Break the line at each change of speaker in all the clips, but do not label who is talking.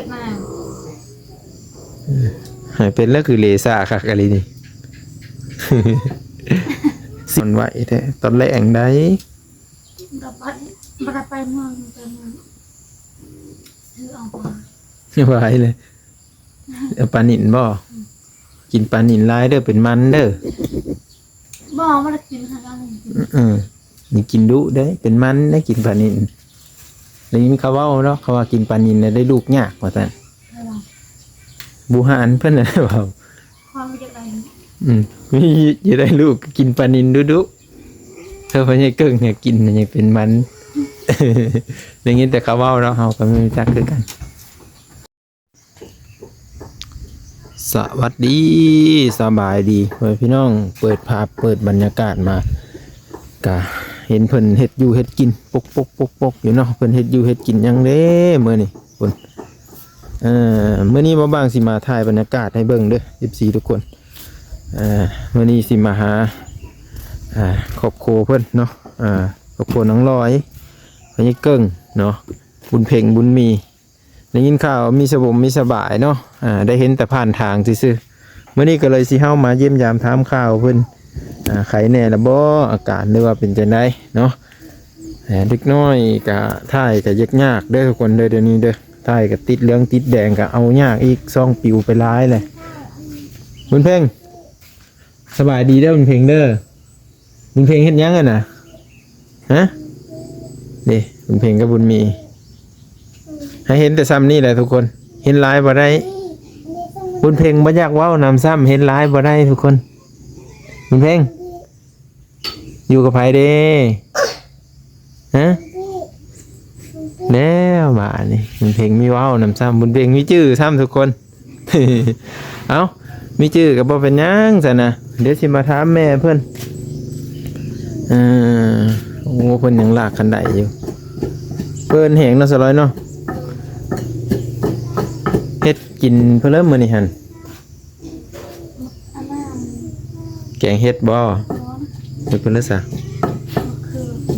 ยมา
หายเป็นแล้วคือเลซ่าค่ะกะลีนี่สินไหวแท้ตอนแรกได้
เราไปเมืองถือออกมา
ไหวเลยเอาปลานิลบ่กินปลานิลลายเด้อเป็นมันเด้อ
บ่มาได้กินค่ะเรา
นี่กินดุได้เป็นมันได้กินปลานิลได้ยินเขาเว้าเนาะเขาว่ากินปลานิลได้ลูกยากว่าซั่นบูหานเพิ่นน่ะเว้า
ความจะได้
มีจะได้ลูกกินปลานิลดุๆเธอพ่อใหญ่เกิ้งเนี่ยกินยังเป็นมันอย่างงี้แต่เขาเว้าเนาะเฮาก็ไม่รู้จักคือกันสวัสดีสบายดีพี่น้องเปิดภาพเปิดบรรยากาศมากะเห็นเพิ่นเฮ็ดอยู่เฮ็ดกินปกอยู่เนาะเพิ่นเฮ็ดอยู่เฮ็ดกินยังเด้มื้อนี้เพิ่นมื้อนี้บ่บางสิมาถ่ายบรรยากาศให้เบิ่งเด้อ FC ทุกคนมื้อนี้สิมาหาครอบครัวเพิ่นเนาะครอบครัวน้องลอยพ่อใหญ่เกิ้งเนาะบุญเพ็งบุญมีได้ยินข่าวมีมีสบายเนาะได้เห็นแต่ผ่านทางซื่อๆมื้อนี้ก็เลยสิเฮามาเยี่ยมยามถามข่าวเพิ่นไข้แน่ละบ่อาการหรือว่าเป็นจังไดเนาะเด็กน้อยก็ถ่ายก็ยากเด้อทุกคนเด้อเดี๋ยวนี้เด้อถ่ายก็ติดเหลืองติดแดงก็เอายากอีกซ่องปิวไปหลายเลยบุญเพ็งสบายดีเด้อบุญเพ็งเด้อบุญเพ็งเฮ็ดหยังกันน่ะฮะนี่บุญเพ็งกับบุญมีให้เห็นแต่ซ้ำนี่แหละทุกคนเห็นลายบ่ได้บุญเพ็งบ่อยากเว้านำซ้ำเห็นลายบ่ได้ทุกคนบุญเพ็งอยู่กับไผเด้ฮะแล้วมานี่บุญเพ็งมีเว้านำซ้ำบุญเพ็งมีชื่อซ้ำทุกคน เอ้ามีชื่อกับบ่เป็นหยังซะนะเดี๋ยวสิมาถามแม่เพิ่นโอ้เพิ่นยังลากคันไดอยู่เพิ่นแหงเนาะสลอยเนาะเฮ็ดกินเพิ่นเริ่มมื้อนี้หั่นแกงเฮ็ดบ่เฮ็ดเพิ่นเลยซะ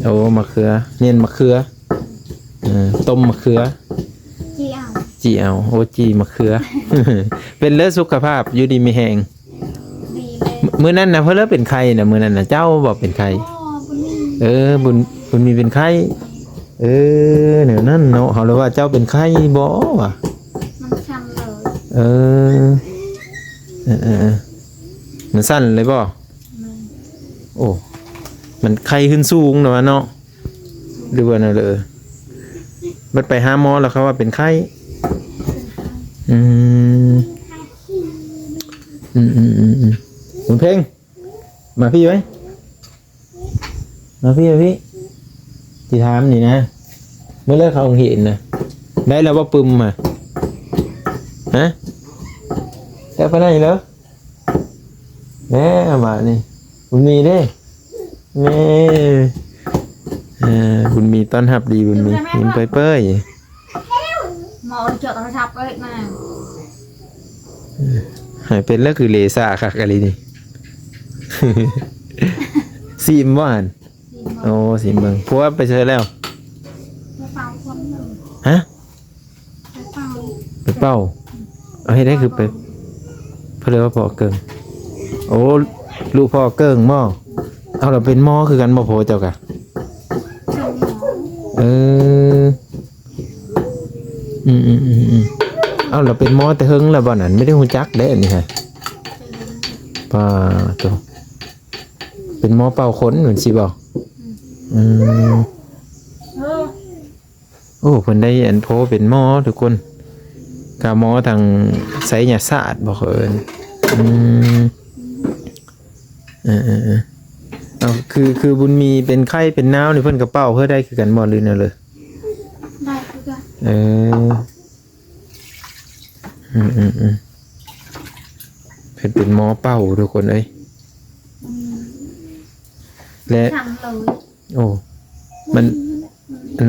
โอ้มะเขือเนียนมะเขือต้มมะเขือจีเอาโอ้จีมะเขือ เป็นเลิศสุขภาพอยู่ดีมีแหงมื้อนั้นน่ะเพิ่นเริ่มเป็นไข้น่ะมื้อนั้นน่ะเจ้าบ่เป็นไข้บุญมีเป็นไข้เนี่ยนั่นเนาะเฮาเลยว่าเจ้าเป็นไข้บ่วะ
มันชันเลย
มันสั้นเลยบ่โอ้มันไข้ขึ้นสูงเนาะเนาะดูว่าน่ะเลยบัดไปหาหมอแล้วเขาว่าเป็นไข้คุณเพ่งมาพี่ไว้มาพี่ที่ถามนี่นะเมื่อเลิกเขาเห็นนะได้แล้วว่าปึมมาฮะแต่ไปไหนแล้วแม่มานี่บุญมีเด้แม่บุญมีต้อนรับดีบุญมียิ้มเปื่อย
หมอเจาะโทรศัพท์เอ้ยมา
หายเป็นแล้วคือเลซ่าค่ะกะลีนี่ซีมว่านโอ้ซีมเมืองเพราะว่าไปเจอแล้วฮะไปเป้าเอาให้ได้คือไปเพื่อว่าพ่อเกิงโอ้ลูกพ่อเกิงหม้อเอาเราเป็นหม้อคือกันบ่โพเจ้ากะเอาเราเป็นหม้อแต่เฮิงแล้วบ่นั่นไม่ได้หูจักได้อันนี้ค่ะป้าตัวเป็นหม้อเป่าขนเหมือนสิบ่โอ้เพิ่นได้อันโทเป็นหม้อทุกคนกะหม้อทางไสยศาสตร์บ่เอิ้นเอาคือบุญมีเป็นไข้เป็นหนาวนี่เพิ่นก็เป่าเพื่อได้คือกันบ่หรือแนวเลย
ได้คือกัน
เพิ่นเป็นหมอเป่าทุกคนเอ้ยและโอ้มัน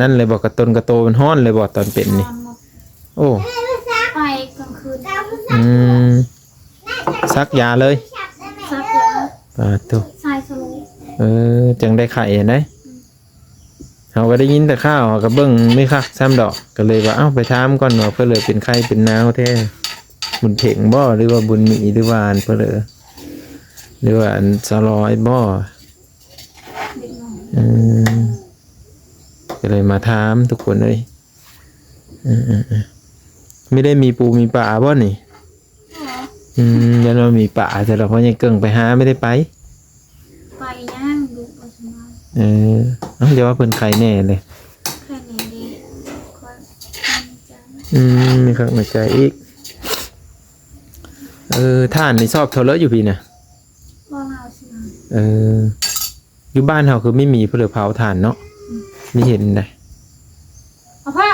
นั่นเลยบอกกระตนกระโตมันฮ้อนเลยบอกตอนเป็นนี่โอ้
ไปกลางคืน
ซักยาเลย
ซักยา
ตัว
ใส่สโล
จังได้ไข่ได้ เขาก็ได้ยินแต่ข้าวเขาก็เบิ่งไม่คักซ้ำดอกก็เลยว่าเอ้าไปถามก่อนว่าเพื่อเลยเป็นไข้เป็นหนาวแท้บุญเพ่งบ่หรือว่าบุญมีหรือว่าอันเพื่อเลยหรือว่าอันสลอยบ่
เด็กน้อย
ก็เลยมาถามทุกคนเลยไม่ได้มีปูมีป่าบ่นี่ยันว่ามีป่าแต่เราเพราะยังเกิ่งไปหาไม่ได้ไป
ไปย่างดูไปสบาย
เดี๋ยวว่าเพิ่นใครแน่เลย
แค่นี้ดีค่อยจ
มี
ำ
ข้างในใจอีกท่านนี่ชอบเทเลอยู่พี่นะ
ว่าเราสิ
อยู่บ้านเราคือไม่มีเพื่อเผาถ่านเนาะไม่เห็นเลย
เอาพ่อ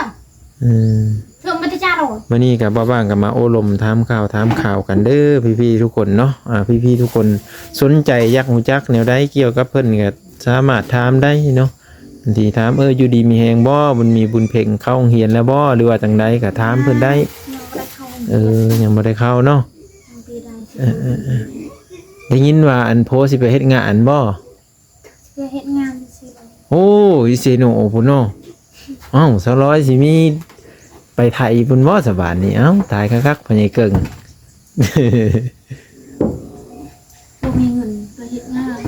เรื่องมันจะจ้าหรอ
มื่อนี้กับบ้างกับมาโอ้ลมถามข่าวกันเด้อพี่ๆทุกคนเนาะพี่ๆทุกคนสนใจอยากรู้จักแนวใดเกี่ยวกับเพิ่นก็สามารถถามได้เนาะบางทีถามอยู่ดีมีแฮงบ่มันมีบุญเพ่งเข้าโรงเรียนแล้วบ่หรือว่าจังใดก็ถามเพิ่นได้ยังบ่ได้เข้าเนาะได้ยินว่าอันโพสิไปเฮ็ดงานบ่
จะเฮ็ดงานสิ
โอ้ยเซโนพุ่นเนาะสร้อยสิมีไปไทยพุ่นบ่สบานนี่ตายคักๆพญายเกิง
บ่มีเงินไปเฮ็ดงาน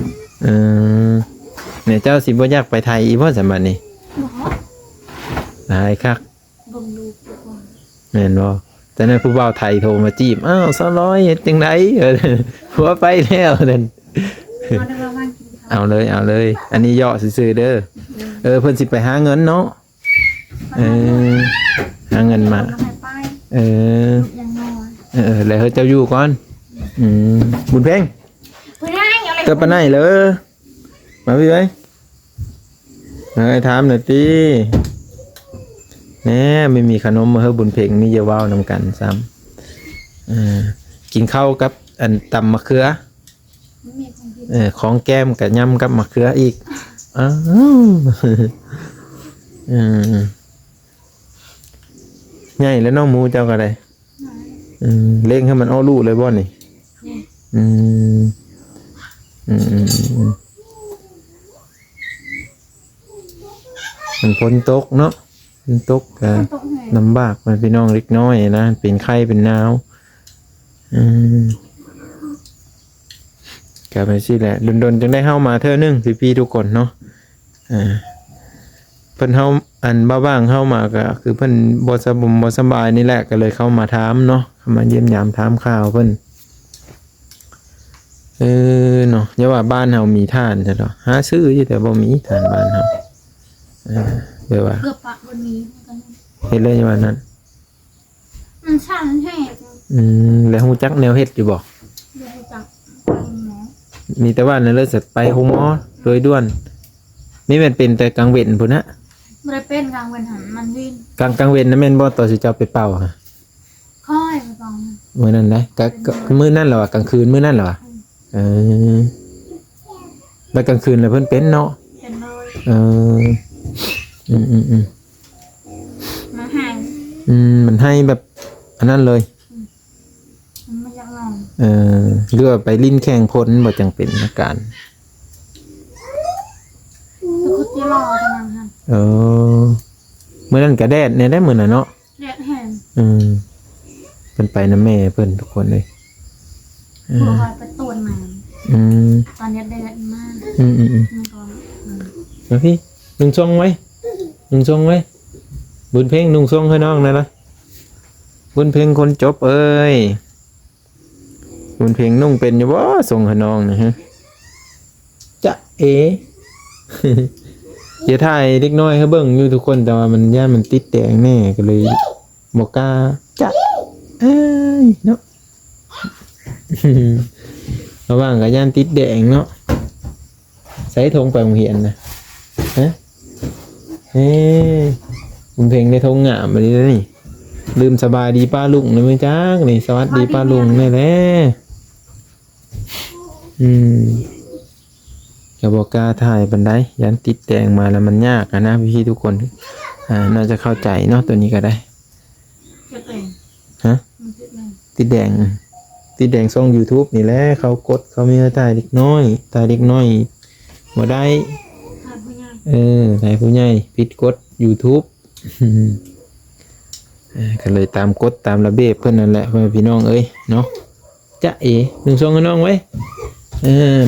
เนี่ยเจ้าสิบ่อยากไปไทยอีบ่สบานนี่
บ่
ตายคัก
เบิ่งดูดีกว่า
แม่นบ่แต่นั้นผู้บ่าวไทยโทรมาจีบ200เฮ็ดจังได๋ผัวไปแล้วนั่น
เอาได้ว่ากินข้าว
เอาเลย อันนี้ย่อซื่อๆเด้อเพิ่นสิไปหาเงินเนาะหาเงินมา
ไปยังน้อย
แล้วเจ้าอยู่ก่อนบุญเพ่ง
ไปได้อะไร
เจ้าปะไหนเลยมาพี่ไว้ถามหน่อยติแหน่ไม่มีขนมมาเฮาบุญเพ่งมีเยาว้าวนำกันซ้ำกินข้าวกับอันตำมะเขือของแก้มกับยำกับมะเขืออีกง่ายแล้วน้องหมูเจ้าก็ได้เล่งให้มันอ้อลูเลยบ่นี่มันฝนตกเนาะฝนตกกันลำบากมันพี่น้องเล็กน้อยนะเป็นไข้เป็นหนาวกลับไปสิแหละดนๆจึงได้เข้ามาเท่านึงพี่ๆทุกคนเนาะเพิ่นเฮาอันบ้างเข้ามาก็คือเพิ่นบ่สบายนี่แหละก็เลยเข้ามาถามเนาะเข้ามาเยี่ยมยามถามข่าวเพิ่นเนาะอย่าว่าบ้านเฮามีท่านซะดอกหาซื้ออยู่แต่บ่มีท่านบ้านเฮาเด้อว่า
เกือบปะบ่มีกัน
เฮ็ดเลยว่านั้น
มันสั่นแท้
แล้วฮู้จักแนวเฮ็ดอยู่บ่
เดี๋ยวจักไปหมอ
มีแต่ว่านั่นเลยสิไปโรงหมอโดยด่วนมีแม่นเป็นแต่กลางเว้นพุ่นนะ
บ่ได้เป็นกลางวันหันมันวิน
กลางเว้นนั่นแม่นบ่ตอนสิเจ้าไปเป่าฮะ
ค่อยไปฟัง
มื้อนั้นได้ก็มื้อนั้นแหละว่ากลางคืนมื้อนั้นแหละว่ะแล้วกลางคืนแล้วเพิ่นเป็นเนาะ
เป็นเลย มันหาย
มันให้แบบอันนั้นเลย
มันไม่อยากลอง
หรือว่าไปลิ้นแข้งพ้นบ่จังเป็นอาการ
แต่คุดที่รอกันนั่นฮะ
มื้อนั้นก็แดดเนี่ยได้มื้อน่ะเนาะ
เรียกแห่ง
เพิ่นไปนำแม่เพิ่นทุกคนเลย
บัวคอยไปตูนมาตอนนี้เดือดมากมันก็
มาพี่นุ่งทรงไว้บุญเพ่งนุ่งทรงให้น้องนะนะบุญเพ่งคนจบเอ้ยบุญเพ่งนุ่งเป็นอยู่บ่ส่งให้น้องนะฮะจ๊ะเอ อย่าถ่ายเล็กน้อยให้เบิ่งอยู่ทุกคนแต่ว่ามันย่านมันติดแดงแน่ก็เลยบ่กล้าจ๊ะเอ้ยเนาะ ระหว่างกับย่านติดแดงเนาะใส่ธงไปโรงเรียนนะฮะคุณเพลงในธงงามมาดีแล้วนี่ลืมสบายดีป้าลุงเลยมั้ยจ้านี่สวัสดีป้าลุงนี่แหละก็บอกกล้าถ่ายบันไดยันติดแดงมาแล้วมันยากนะพี่ทุกคนน่าจะเข้าใจเนาะตัวนี้ก็ได้ฮะติดแดงช่อง YouTube นี่แหละเขากดเขามีถ่ายเด็กน้อยบ่ได้ ถ่ายผู้ใหญ่ผิดกฎ YouTube ก็เลยตามกฎตามระเบียบเพิ่นนั่นแหละพ่อแม่พี่น้องเอ้ยเนาะจ๊ะเอ๋หนึ่งซองให้น้องไว้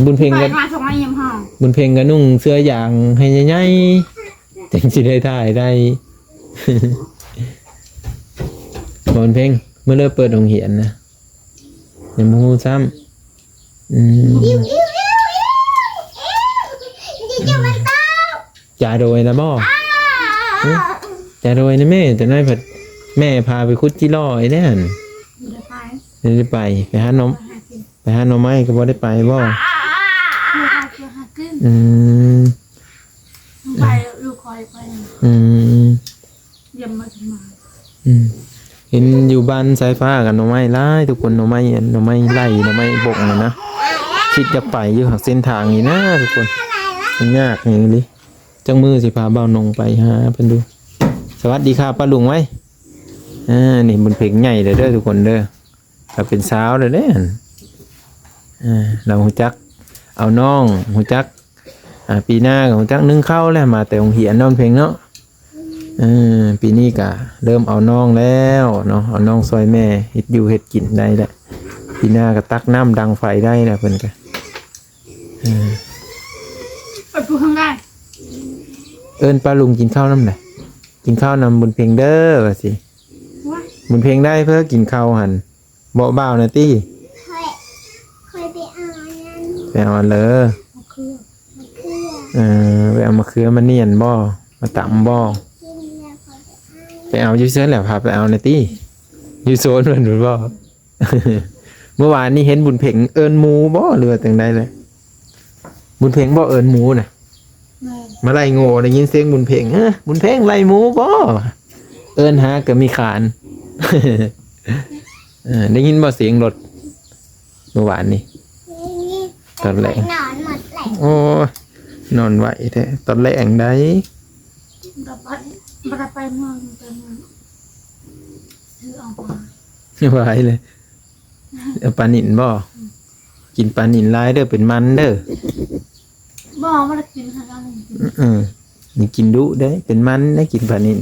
บุญเพ็ง
ไป
กัน
มาส่งมาเยี่ยมห้อง
บุญเพ็งก็นุ่งเสื้ออย่างให้ใหญ่ๆจังสิได้ถ่ายได้ บุญเพ็งเมื่อเริ่มเปิดโรงเรียนนะอย่ามาฮู้ซ้ำจ่าโดยนะบ่จ่าโดยนะแม่แต่น้อยผัดแม่พาไปคุดจิโร่ไอ้เนี่ย
เดี๋ยวไป
ไม่ได้ไปหาน้อง
หากิน
ไปหาหน่อไม้ก็บ่ได้ไปบ่
เพื่อหากิน
อืม
ไปลูกคอยไป
อืม
เยี่ยมมาถึงมา
อืมเห็นอยู่บ้านสายฟ้ากับหน่อไม้หลายทุกคนหน่อไม้ไล่หน่อไม้บกน่ะนะคิดจะไปอยู่หักเส้นทางนี่นะทุกคนมันยากอย่างนี้จังมือสิพาเบ้านงไปหาเพิ่นดูสวัสดีครับป้าลุงไว้นี่บนเพลงใหญ่เลยเด้อทุกคนเด้อเราเป็นสาวเลยเด้อเราหูจักเอาน้องหูจักปีหน้าก็หูจักนึ่งข้าวแล้วมาแต่องเหียนน้องเพลงเนาะปีนี้ก็เริ่มเอาน้องแล้วเนาะเอาน้องซอยแม่เฮ็ดอยู่เฮ็ดกินได้แล้วปีหน้าก็ตักน้ำดังไฟได้แล้วเพิ่นก็
ไปพูดข้างได้
เอิ้นป้าลุงกินข้าวน้ำไหนกินข้าวนำบุญเพลงเด้อว่าสิ
ว่า
บุญเพลงได้เพื่อกินข้าวหันเบาเบานะตี้
เคยไปเอาอันนั้น
ไปเอาเลย
มะเขือ
มาเพื่อ
ไปเอามะเขือมาเนียนบ่มาตำบ่
กินแล้วเขาจะให้
ไปเอาอยู่เสื้อแหละพาไปเอานะตี้อยู่โซนเหมือนหรือบ่ เมื่อวานนี้เห็นบุญเพลงเอิญหมูบ่เรือจังได้เลยบุญเพลงบ่เอิญหมูน่ะ
แม่
มาไล่โง่ได้ยินเสียงบุญเพลงบุญเพลงไล่หมูบ่เอิญหาก็มีขาน ได้ยินบ่เสียงรถเมื่อวานนี้
นี่
ตอนแรก
นอนหมดแหละ
โอ้ยนอนไหวแท้ตอนแรกได้
เราไปเมืองไปเมืองถือเอามา
ไหวเลยเอาปลานินบ่กินปลานินหลายเด้อเป็นมันเด้อ
บอกว่าจะกินอะไรกิน
นี่กินดุเด้เป็นมันได้กินปลานิน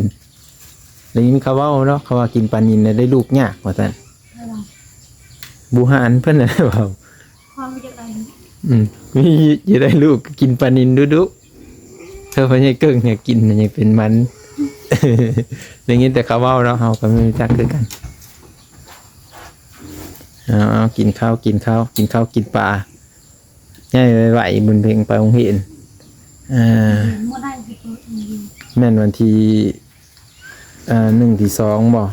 ได้ยินเขาเว้าเนาะเขาว่ากินปลานินน่ะได้ลูกยากว่าซั่น
อะไร
บูหานเพิ่นน่ะเว้า
ความไม่จะอะไร
มีจะได้ลูกกินปลานินดุๆเธอพญายเกิ้งเนี่ยกินเนี่ยเป็นมัน อย่างนี้แต่เขาเว้าเนาะเฮาก็ไม่รู้จักคือกันเอากินข้าวกินปลาง่ายไหวๆบนเพลงไปโรงเรียน
มั่วได้คือตัวเอง
แม่นวันที่1 ที่ 2บ่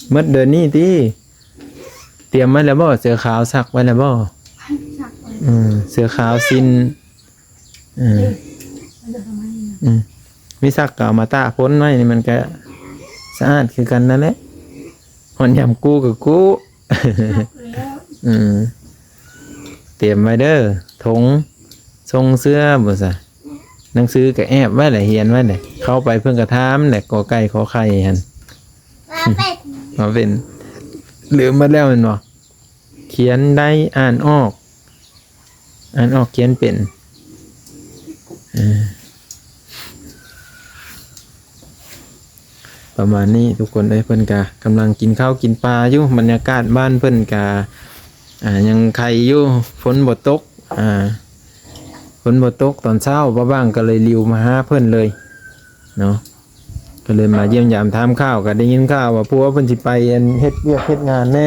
เมื่อเดือนนี้ติเตรียมไว้แล้วบ่เสื้อขาวซักไว้แล้วบ่
ชักเลย
เสื้อขาวสิ้น
มันจะทำไมเนี่ย
มีซักก็เอามาตากพ้นไว้นี่มันก็สะอาดคือกันนั่นแหละหอนยำกู้กับกู้
แล้ว
เตรียมไว้เด้อถงทรงเสื้อบ่ซะหนังสือก็แอบไว้แหละเฮียนไว้แหละเข้าไปเพิ่นก็ถามแหละกอไก่ขอไข่หั่น
มาเป็ด
มาเป็นลืมมาแล้วแม่นบ่เขียนได้อ่านออกเขียนเป็นประมาณนี้ทุกคนได้เพิ่นกะกำลังกินข้าวกินปลาอยู่บรรยากาศบ้านเพิ่นกะยังไข่อยู่ฝนบ่ตกฝนบ่ตกตอนเช้าบ้างก็เลยริวมาหาเพิ่นเลยเนาะก็เลยมาเยี่ยมยามถามข้าวก็ได้ยินข่าวว่าผัวเพิ่นสิไปเฮ็ดเวียกเฮ็ดงานแน่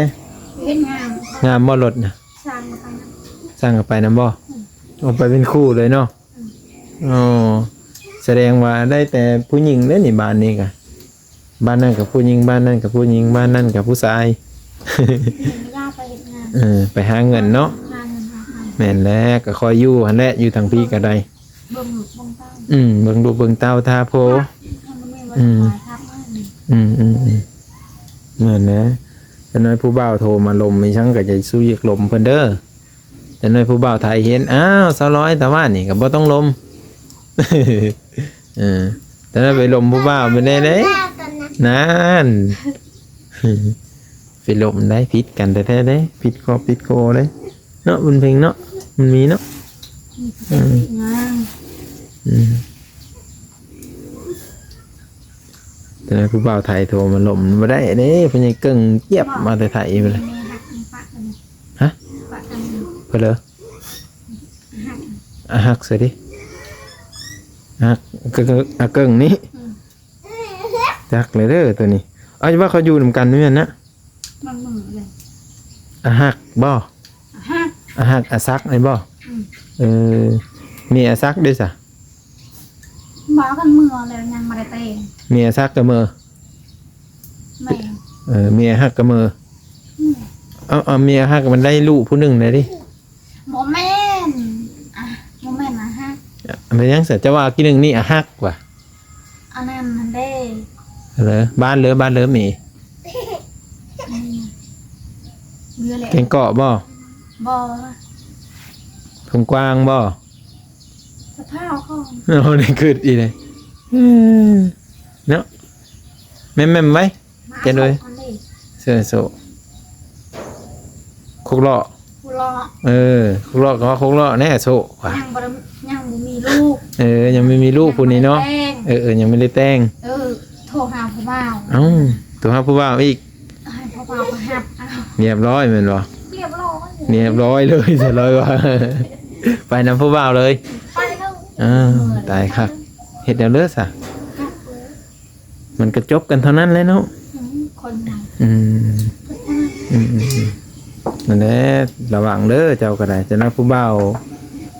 เห็นงาม
งานบ่รถน่ะ
สร้างมาไปนะ
สร้างกันไปนำบ่ออกไปเป็นคู่เลยเนาะอ๋อแสดงว่าได้แต่ผู้หญิงเด้อนี่บ้านนี้ก็บ้านนั้นกับผู้หญิงบ้านนั้นกับผู้หญิงบ้านนั้นกับผู้ชาย
เห็นย่าไปเห็นงาน
ไปหาเงินเนาะ
งานเงินหาหาย
แม่นแล้วก็คอยอยู่หั่นแหละอยู่ทางพี่ก็ได้
เบิ่งหลุดเบิ่งเต้า
เบิ่งดูเบิ่งเต้าทาโพ
ถ้ามันไม่ว่าจะมาทักว่านี่
เหมือนนะแต่น้อยผู้บ่าวโทรมาลมมีช่างก็จะสู้ยีกลมเพิ่นเด้อแต่น้อยผู้บ่าวไทยเห็นอ้าว200แต่ว่านี่ก็บ่ต้องลม แต่ถ้าไปลมผู้บ่าวไม่ได้เด้
ข้าวกันนะ
นั่น ไปลมได้พิษกันแต่แท้ๆเด้พิษคอพิษโคเลยเนาะบุญเพลงเนาะมันมีเนาะ
มีเป็นงาน
อืม แต่นั้นผู้บ่าวไทยโทรมาล่มบ่ได้เด้เพิ่นยังเกิ่งเจี๊ยบมาแต่ไทยไปเลย
มีหักมีปะกัน
ฮะ
ปะกัน
เพิ่นเหรอ
หัก
หักซะดิหักก็เกิ่งนี่จักเลยเด้อตัวนี้เอาว่าเขาอยู่นำกันด้วยนะ
มันเหมือนเลย
หักบ่
หัก
หักซักไอ้บ่มีซักด้วยซะ
หมอกันมือเลยยังมาได้เตะ
มีซักกับมือ
แม่
มีหักกับมือเอาเมียหักมันได้ลูกผู้หนึงเลยดิ
โมเมนโมเมนนะฮัก
มันยังเสียจะว่ากี่หนึงนี่หักว่ะ
อันนั้นมันได้
เหรอบ้านเหลือมี
เรือเลย
เก่งเกาะบ่
บอ
ทงกว้างบ่
สภาพเขา
เอานี่คืออีเลยเนาะแม่ไว้เจนเลยเสื้อโซคุกเลาะ
กูรอ
คุกเลาะก็ว่าคุกเลาะแน่โซว่ะ
ยังบ่มีลูก
ยังไม่มีลูกผู้นี้เนาะยังไม่ได้แต่ง
โทรหาพ่อบ่าว
เอ้าตัวหาผู้บ่าวอีก
ให้พ่อบ่าวมาหับ
เรียบร้อยแม่นบ่
เรียบร้อย
เรียบร้อยเลยเสร็จเลยว่า ไปนำผู้บ่าวเลย
ไปแล้ว
ตายครับเฮ็ดแล้วเลิศอ่ะมันกระจบกันเท่านั้นเลยเนาะ
คนไหน
นั่นแหละระวังเด้อเจ้าก็ได้จะนักผู้บ่าว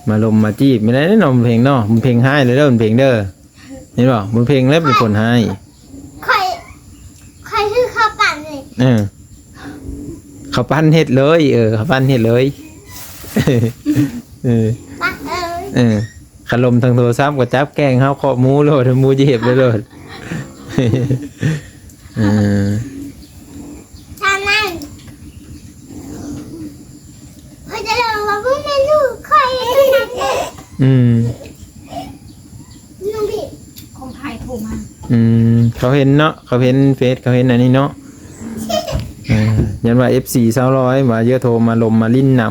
มาลมมาจีบไม่ได้แน่นอนเพลงเนาะมันเพลงให้เลยเด้อมันเพลงเด้อเห็นบ่มันเพลงแล้วเป็นคนให้
ใครชื่อข้าวปั่นเลย
เขาปั้นเฮ็ดเลยเขาปั้นเฮ็ดเลย
ปักเลย
ขลมทางโทรศัพท์ก็จับแกล้งเฮาเคาะหมูโลดหมูจะเห็บเลยโลด
ทางนั้นเขาจะลองว่าพวกแม่ลูกใครตัวนั้นลุงพี่
คนไทยโทรมา
เขาเห็นเนาะเขาเห็นเฟซเขาเห็นอันนี้เนาะยันว่า FC 200ว่าเยอะโทรมาลมมาลิ้นน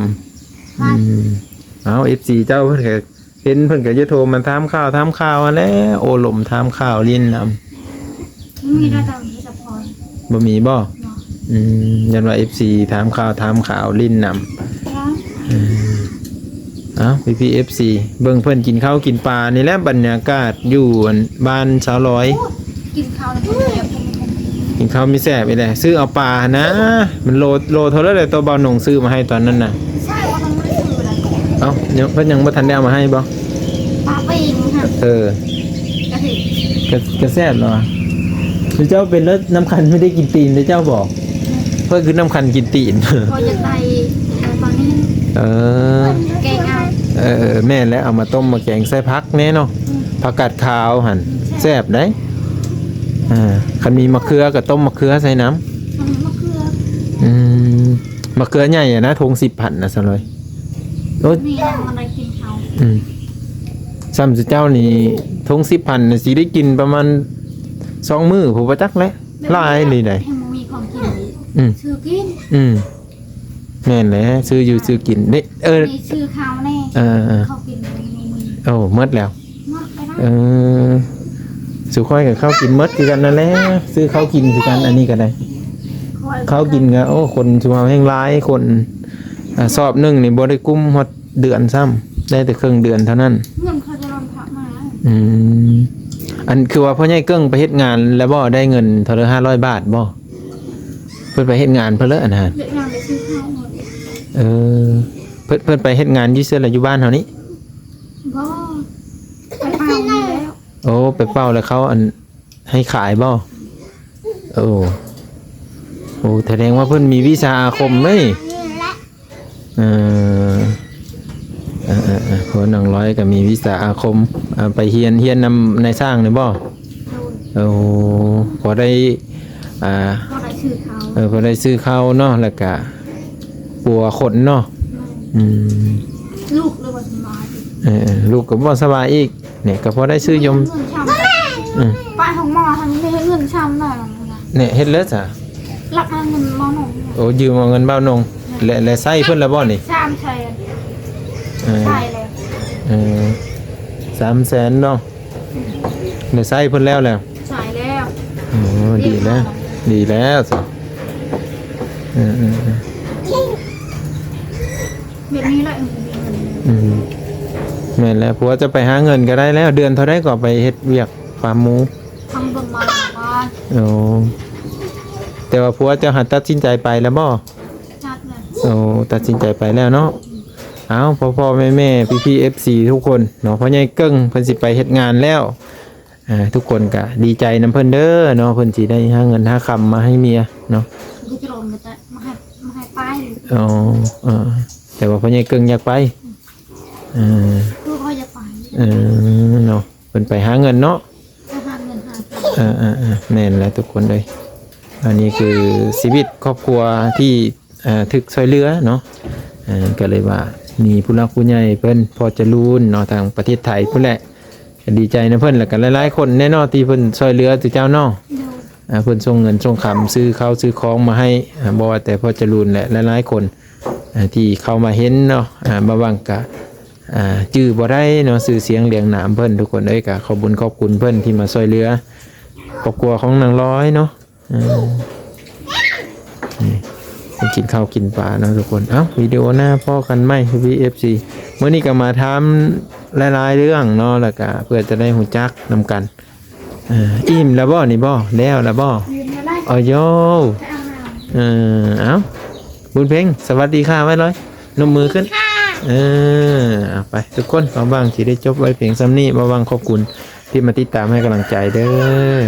ำเอา FC เจ้าเพิ่นก็เห็นเพิ่นก็เยอะโทรมาถามข่าวอันแล้วโอลมถามข่าวลิ้นนำ
มีได้แต่มีแต่พร
บ่มีบ่
เนาะ
ยันว่า FC ถามข่าวลิ้นนำเอาพี่ FC เบิ่งเพิ่นกินข้าวกินปลานี่แหละบรรยากาศอยู่บ้านสาวร้อย
กินข้าวแล้วก็เรียบ
กินข้าวมีแซ่บอีแหละซื้อเอาปลานะมันโลเท่าไรเลยตัวเบาหนงซื้อมาให้ตอนนั้นน่ะ
ใช่ว่ามันไม่ได้ซื้ออะไร
เอ้าเพิ่นยังบ่ทันได้เอามาให้บ่
ปลาปีงค่ะ กระถิ่น
ก็แซ่บเนาะคือเจ้าเป็นแล้วน้ำคันไม่ได้กินตีนเลยเจ้าบอกเพิ่นคือน้ำคันกินตีน
พอจะได้ตอนนี้แกงเอา
แม่แล้วเอามาต้มมาแกงใส่ผักแน่เนาะผักกาดขาวหั่นแซ่บได้คันมีมะเขือก็ต้มมะเขือใส่น้ำ
มะเขือ
มะเขือใหญ่อะนะทง10,000นะซะเลยโอ้ย
นี่ยังอะไรกินเขา
ซ้ำสิเจ้านี่ทง10,000น่ะสิได้กินประมาณ2 มื้อผมบ่จักแล้วหลายนี่ได้
ให้มันมีของกิน ซื้อกิน
แม่นแหละซื้ออยู่ซื้อกินนี่
มีซื้อข้าวแน่เขากินในมือ
โอ้หมดแล้ว
หมดไปได้
สุค่อยกับข้าวกินหมดคือกันนั่นแหละซื้อข้าวกินคือกันอันนี้ก็ได้ข้าวกินก็โอ้คนชุมเฮาแห่งหลายคนสอบหนึงนี่บ่ได้กุ้มฮอดเดือนซ้ำได้แต่ครึ่งเดือนเท่านั้น
เงินเขาจะรอนพักมา
อันคือว่าพ่อใหญ่เกิ้งไปเฮ็ดงานแล้วบ่ได้เงินเท่าไหร่500 บาทบ่เพิ่นไปเฮ็ดงานเพิ่นเลยอันนั้น
เด็กงานไปซื้อข้าวหมด
เพิ่นไปเฮ็ดงานอยู่เสื้อละอยู่บ้านเฮานี่
ก็ไปเป่าแล้ว
โอ้ไปเป้าแล้วเขาอันให้ขายบ่โอ้แสดงว่าเพิ่นมีวิชาอาคมเด้ย
นี่แหละ
เพราะนางร้อยก็มีวิชาอาคมไปเฮียนนำในสร้างนี่บ่โอ้พอได้
พอได้ซื้อเขา
พอได้ซื้อข้าวเนาะแล้วก็ปัวขนเนาะ
ลูกเลยว่าสบาย
ลูกก็บ่สบายอีกเนี่ยก็พอได้ซื้อยม
เงินช้ำไปของหมอทำไม่ให้เงินช้ำหน่อยหรอกนะ
เนี่ยเฮ็ดเลิศอ่ะ
รับเงินหมอหนุ่ม
โอ้ยืมเอาเงินเบ้านงและใส่เพิ่นละบ่นี่
3แสนใช่เลย
300,000เนาะเนี่ยใส่เพิ่นแล้ว
ใช่แล้ว
โอ้ดีแล้วดีแล้วสิเออ
แบบนี้แหละ
แม่นแล้วผัวจะไปหาเงินก็ได้แล้ว เดือนเท่าได้ก็ไปเฮ็ดเวียกฟาร์มหมู
ทำประมาณว่า
โอ้แต่ว่าผัวจะหัดตัดสินใจไปแล้วบ่
ชัดเลย
โอ้ตัดสินใจไปแล้วเนาะเอาพ่อแม่พี่ๆ FC ทุกคนเนาะพ่อใหญ่เกิ้งเพิ่นสิไปเฮ็ดงานแล้วทุกคนก็ดีใจนํเพิ่นเด้อเนาะเพิ่นสิได้หาเงินหาคำมาให้เมียเนาะ
คือจะลงแต่มาให้ไป
อ๋อแต่ว่าพ่อใหญ่เกิ้งอยากไป
ลูกเขาจะไป
เนาะเพิ่นไปหาเงินเนาะ
จะหาเงินหา
แม่นแล้วทุกคนเลยอันนี้คือชีวิตครอบครัวที่ถึกช่วยเหลือเนาะก็เลยว่ามีผู้หลักผู้ใหญ่เพิ่นพอจะรู้เนาะทางประเทศไทยพุ่นแหละก็ดีใจนะเพิ่นแล้วก็หลายๆคนแน่นอนที่เพิ่นช่วยเหลือตัวเจ้าเนาะ เพิ่นส่งเงินส่งคำซื้อข้าวซื้อของมาให้บ่ว่าแต่พอจะรุนแหละหลายๆคนที่เข้ามาเห็นเนาะบางวังก็จื้อบ่ได้เนาะชื่อเสียงเรียงนามเพิ่นทุกคนเอ้ยก็ขอบคุญขอบคุณเพิ่นที่มาช่วยเหลือครอบครัวของนางร้อยเนาะนี่กินข้าวกินปลาเนาะทุกคนเอ้าวิดีโอหน้าพ่อกันไหมพี่ FC มื้อนี้ก็มาถามหลายๆเรื่องเนาะแล้วก็เพื่อจะได้ฮู้จักนำกันอิ่มแล้วบ่นี่บ่แล้วแล้วบ่
ยืนมาได้
อ๋อโย
จะเอาหา
เอาบุญเพ็งสวัสดีค่ะไว้เลยนมมือขึ้นเอาไปทุกคนบางๆที่ได้จบไว้เพียงซ้ำนี้บางๆขอบคุณที่มาติดตามให้กำลังใจเด้อ